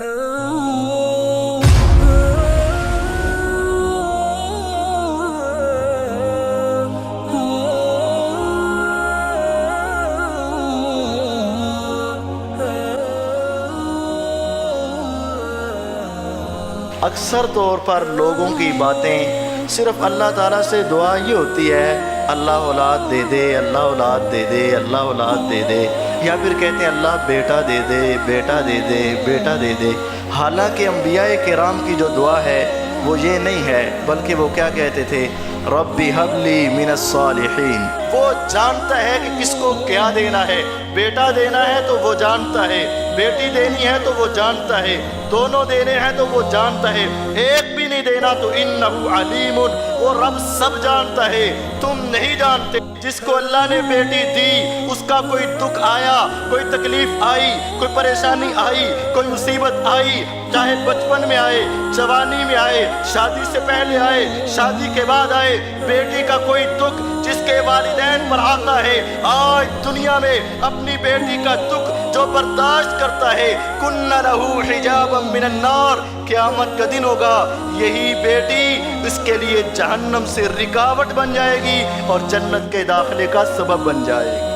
اکثر طور پر لوگوں کی باتیں صرف اللہ تعالیٰ سے دعا یہ ہوتی ہے اللہ اولاد دے دے، اللہ اولاد دے دے، اللہ اولاد دے دے، یا پھر کہتے ہیں اللہ بیٹا دے دے، بیٹا دے دے، بیٹا دے دے۔ حالانکہ انبیاء کرام کی جو دعا ہے وہ یہ نہیں ہے، بلکہ وہ کیا کہتے تھے؟ رب ہب لی من الصالحین۔ وہ جانتا ہے کہ کس کو کیا دینا ہے، بیٹا دینا ہے تو وہ جانتا ہے، بیٹی دینی ہے تو وہ جانتا ہے، دونوں دینے ہیں تو وہ جانتا ہے، ایک بھی نہیں دینا تو انہ علیم، وہ رب سب جانتا ہے، تم نہیں جانتے۔ جس کو اللہ نے بیٹی دی اس کا کوئی دکھ آیا، کوئی تکلیف آئی، کوئی پریشانی آئی، کوئی مصیبت آئی، چاہے بچپن میں آئے، جوانی میں آئے، شادی سے پہلے آئے، شادی کے بعد آئے، بیٹی کا کوئی دکھ جس کے والدین پر آتا ہے، آج دنیا میں اپنی بیٹی کا دکھ جو برداشت کرتا ہے، کن لہو حجابا من النار، قیامت کا دن ہوگا یہی بیٹی اس کے لیے جہنم سے رکاوٹ بن جائے گی اور جنت کے داخلے کا سبب بن جائے گی۔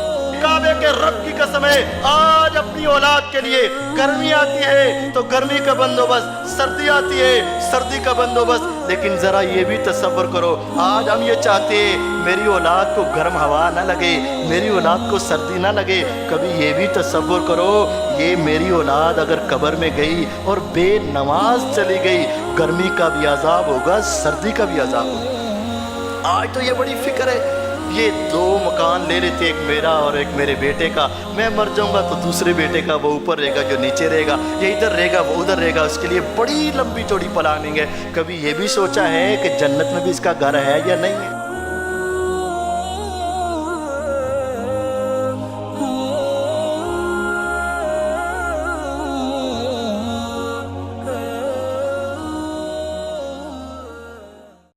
کعبے کے رب کی قسم ہے، آج اپنی اولاد کے لیے گرمی آتی ہے تو گرمی کا بندوبست، سردی آتی ہے سردی کا بندوبست، لیکن ذرا یہ بھی تصور کرو، آج ہم یہ چاہتے ہیں میری اولاد کو گرم ہوا نہ لگے، میری اولاد کو سردی نہ لگے، کبھی یہ بھی تصور کرو یہ میری اولاد اگر قبر میں گئی اور بے نماز چلی گئی، گرمی کا بھی عذاب ہوگا، سردی کا بھی عذاب ہوگا۔ آج تو یہ بڑی فکر ہے، یہ دو مکان لے لیتے، ایک میرا اور ایک میرے بیٹے کا، میں مر جاؤں گا تو دوسرے بیٹے کا وہ اوپر رہے گا، جو نیچے رہے گا، یہ ادھر رہے گا وہ ادھر رہے گا، اس کے لیے بڑی لمبی چوڑی پلاننگ ہے۔ کبھی یہ بھی سوچا ہے کہ جنت میں بھی اس کا گھر ہے یا نہیں ہے؟